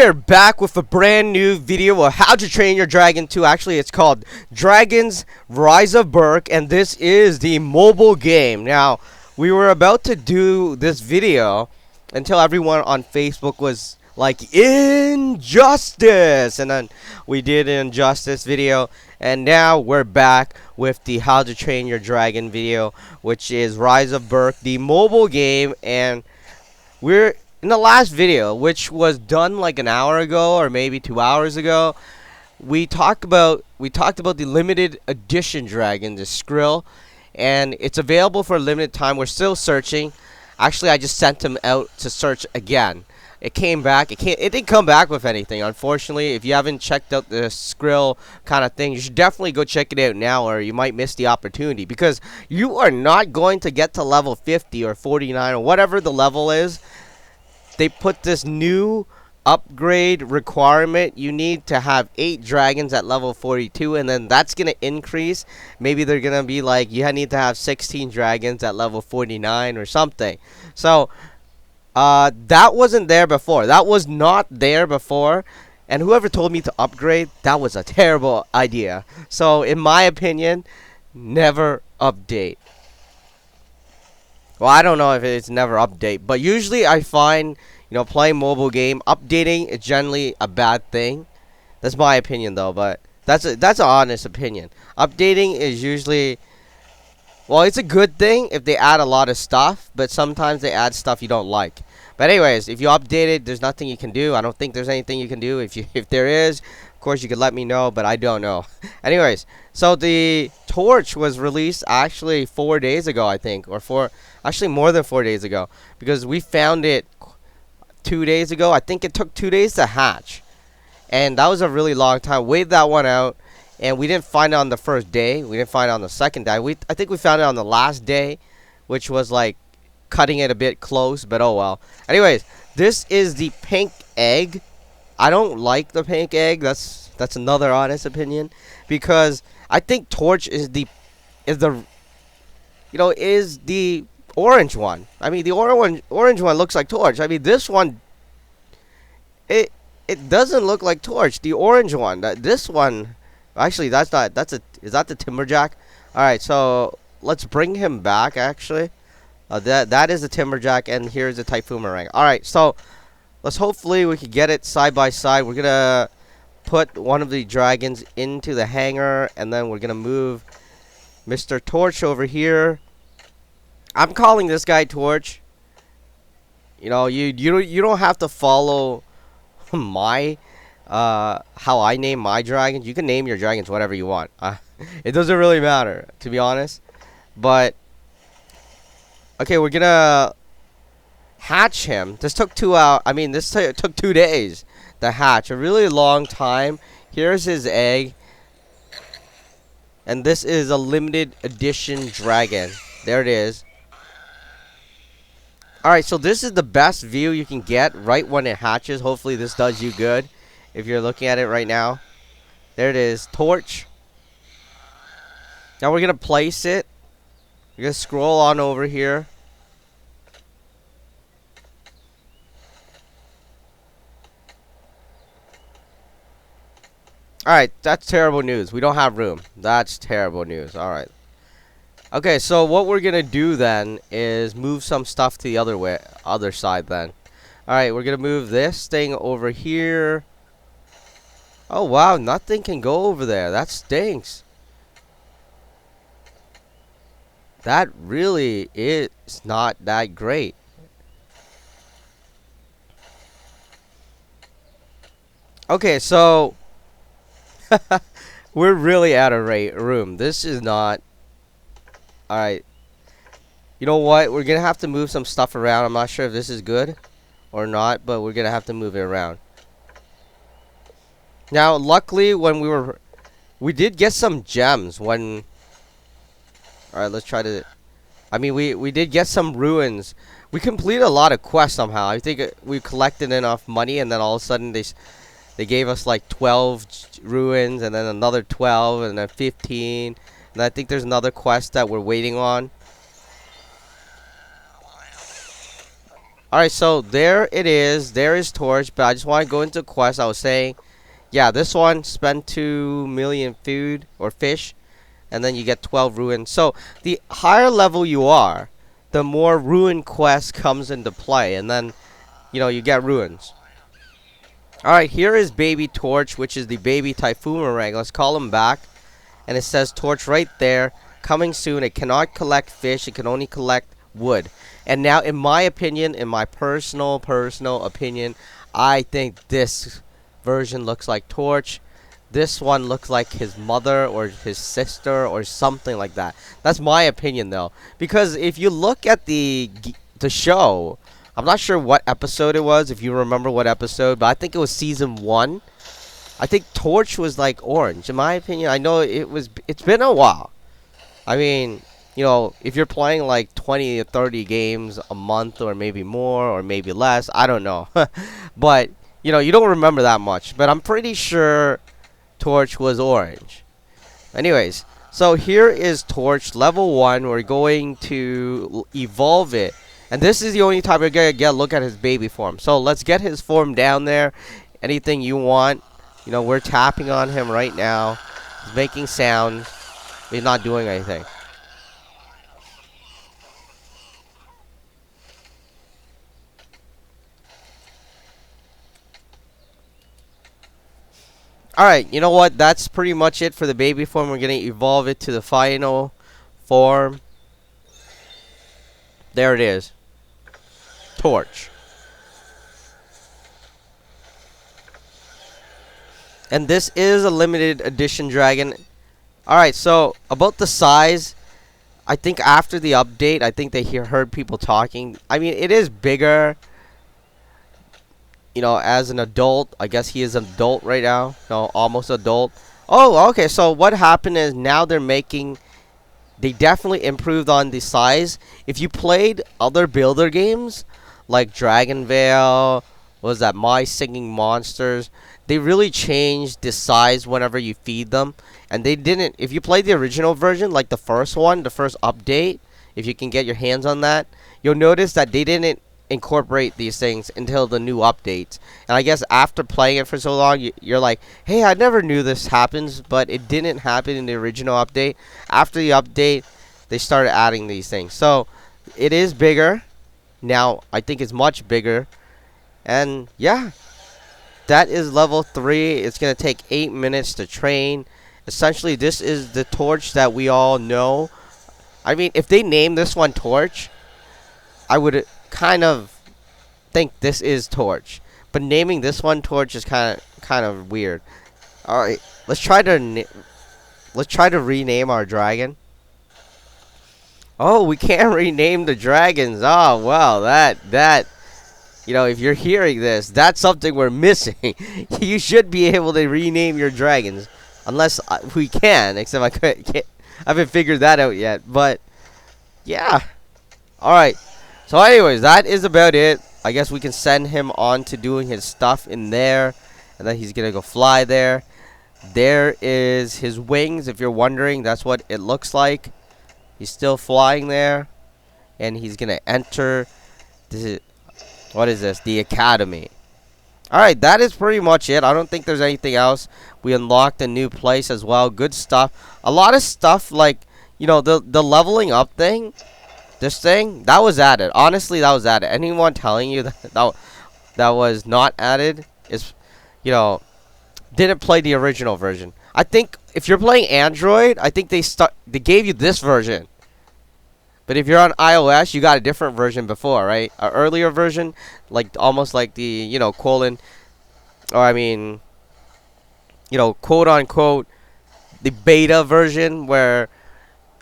We're back with a brand new video of how to train your dragon 2. Actually, it's called Dragons Rise of Berk, and this is the mobile game. Now, we were about to do this video until everyone on Facebook was like, Injustice! And then we did an Injustice video, and now we're back with the How to Train Your Dragon video, which is Rise of Berk, the mobile game, and we're in the last video, which was done like an hour ago or maybe 2 hours ago. We talked about the limited edition dragon, the Skrill, and it's available for a limited time. We're still searching. Actually, I just sent him out to search again. It came back. It didn't come back with anything, unfortunately. If you haven't checked out the Skrill kind of thing, you should definitely go check it out now, or you might miss the opportunity, because you are not going to get to level 50 or 49 or whatever the level is. They put this new upgrade requirement. You need to have 8 dragons at level 42, and then that's going to increase. Maybe they're going to be like, you need to have 16 dragons at level 49 or something. So, that wasn't there before. That was not there before. And whoever told me to upgrade, that was a terrible idea. So, in my opinion, never update. Well, I don't know if it's never update, but usually I find, playing mobile game, updating is generally a bad thing. That's my opinion, though, but that's an honest opinion. Updating is usually, well, it's a good thing if they add a lot of stuff, but sometimes they add stuff you don't like. But anyways, if you update it, there's nothing you can do. I don't think there's anything you can do. If there is, of course you could let me know, but I don't know. Anyways, so the torch was released actually 4 days ago, I think, actually more than 4 days ago, because we found it 2 days ago. I think it took 2 days to hatch, and that was a really long time. Waited that one out, and we didn't find it on the first day. We didn't find it on the second day. I think we found it on the last day, which was like cutting it a bit close, but oh well. Anyways, this is the pink egg. I don't like the pink egg. That's another honest opinion, because I think torch is the orange one. I mean, the orange one looks like torch. I mean, this one, it doesn't look like torch. The orange one, this one, actually, that's not. Is that the timberjack? All right, so let's bring him back. Actually, that is the timberjack, and here's the typhoon meringue. All right, so hopefully we can get it side by side. We're gonna put one of the dragons into the hangar, and then we're gonna move Mr. Torch over here. I'm calling this guy Torch. You don't have to follow my how I name my dragons. You can name your dragons whatever you want. It doesn't really matter, to be honest. But okay, we're gonna hatch him. This took 2 hours. I mean, this took 2 days to hatch. A really long time. Here's his egg, and this is a limited edition dragon. There it is. Alright, so this is the best view you can get right when it hatches. Hopefully this does you good if you're looking at it right now. There it is, torch. Now we're going to place it. We're going to scroll on over here. Alright, that's terrible news. We don't have room. That's terrible news. Alright. Okay, so what we're gonna do then is move some stuff to the other side then. Alright, we're gonna move this thing over here. Oh wow, nothing can go over there. That stinks. That really is not that great. Okay, so we're really out of room. This is not. Alright. You know what? We're going to have to move some stuff around. I'm not sure if this is good or not, but we're going to have to move it around. Now, luckily, when we did get some gems when. Alright, let's try to. I mean, we did get some ruins. We completed a lot of quests somehow. I think we collected enough money, and then all of a sudden they gave us like 12 ruins, and then another 12, and then 15. And I think there's another quest that we're waiting on. Alright, so there it is. There is Torch, but I just want to go into quest. I was saying, yeah, this one, spend 2 million food or fish, and then you get 12 ruins. So the higher level you are, the more ruin quest comes into play, and then, you get ruins. Alright, here is Baby Torch, which is the baby Typhoon rank. Let's call him back. And it says Torch right there. Coming soon. It cannot collect fish. It can only collect wood. And now, in my opinion, in my personal opinion, I think this version looks like Torch. This one looks like his mother or his sister or something like that. That's my opinion, though. Because if you look at the show, I'm not sure what episode it was, if you remember what episode, but I think it was season 1. I think Torch was like orange. In my opinion, I know it's been a while. I mean, if you're playing like 20 or 30 games a month or maybe more or maybe less, I don't know. But, you don't remember that much. But I'm pretty sure Torch was orange. Anyways, so here is Torch level 1. We're going to evolve it. And this is the only time we're going to get a look at his baby form. So let's get his form down there. Anything you want. We're tapping on him right now. He's making sounds. He's not doing anything. Alright, you know what? That's pretty much it for the baby form. We're going to evolve it to the final form. There it is. Torch. And this is a limited edition dragon. Alright, so about the size, I think after the update, I think they heard people talking. I mean, it is bigger. As an adult, I guess he is an adult right now. No, almost adult. Oh, okay, so what happened is now they definitely improved on the size. If you played other builder games, like Dragon Veil, what was that, My Singing Monsters, they really changed the size whenever you feed them. And they didn't, if you played the original version, like the first one, the first update, if you can get your hands on that, you'll notice that they didn't incorporate these things until the new updates. And I guess after playing it for so long, you're like, hey, I never knew this happens, but it didn't happen in the original update. After the update, they started adding these things. So it is bigger. Now, I think it's much bigger. And yeah, that is level 3. It's going to take 8 minutes to train. Essentially, this is the Torch that we all know. I mean, if they name this one Torch, I would kind of think this is Torch. But naming this one Torch is kind of weird. All right, let's try to rename our dragon. Oh, we can't rename the dragons. Oh, well, that if you're hearing this, that's something we're missing. You should be able to rename your dragons, unless we can. Except I haven't figured that out yet. But yeah, all right. So, anyways, that is about it. I guess we can send him on to doing his stuff in there, and then he's gonna go fly there. There is his wings. If you're wondering, that's what it looks like. He's still flying there, and he's gonna enter. What is this? The academy. Alright, that is pretty much it. I don't think there's anything else. We unlocked a new place as well. Good stuff. A lot of stuff like, the leveling up thing. This thing, that was added. Honestly, that was added. Anyone telling you that was not added is, didn't play the original version. I think if you're playing Android, I think they gave you this version. But if you're on iOS, you got a different version before, right? An earlier version, like almost like the, quote unquote, the beta version where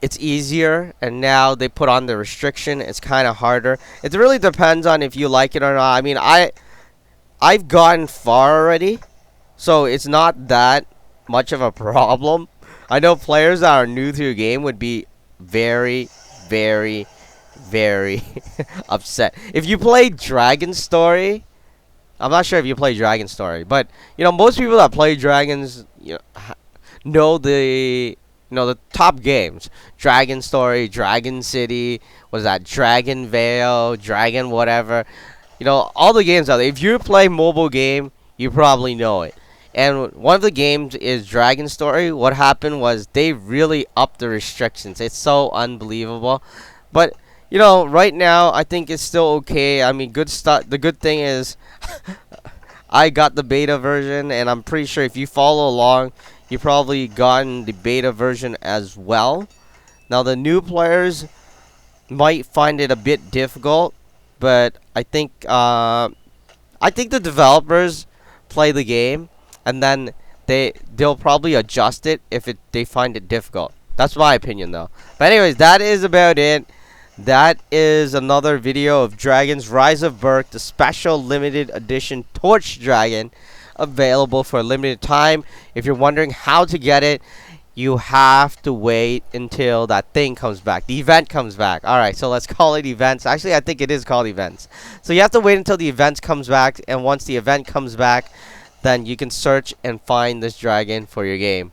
it's easier, and now they put on the restriction. It's kind of harder. It really depends on if you like it or not. I mean, I've gotten far already, so it's not that much of a problem. I know players that are new to the game would be very, very, very upset. If you play Dragon Story, I'm not sure if you play Dragon Story, but most people that play Dragons, know the the top games: Dragon Story, Dragon City, was that Dragon Veil, Dragon whatever. you know, all the games out there. If you play mobile game, you probably know it. And one of the games is Dragon Story. What happened was they really upped the restrictions. It's so unbelievable. But you know, right now I think it's still okay. I mean, good stuff. The good thing is I got the beta version, and I'm pretty sure if you follow along, you probably gotten the beta version as well. Now the new players might find it a bit difficult, but I think the developers play the game, and then they'll probably adjust it if they find it difficult. That's my opinion, though. But anyways, that is about it. That is another video of Dragon's Rise of Berk, the special limited edition Torch Dragon, available for a limited time. If you're wondering how to get it, you have to wait until that thing comes back. The event comes back. Alright, so let's call it events. Actually, I think it is called events. So you have to wait until the event comes back, and once the event comes back, then you can search and find this dragon for your game.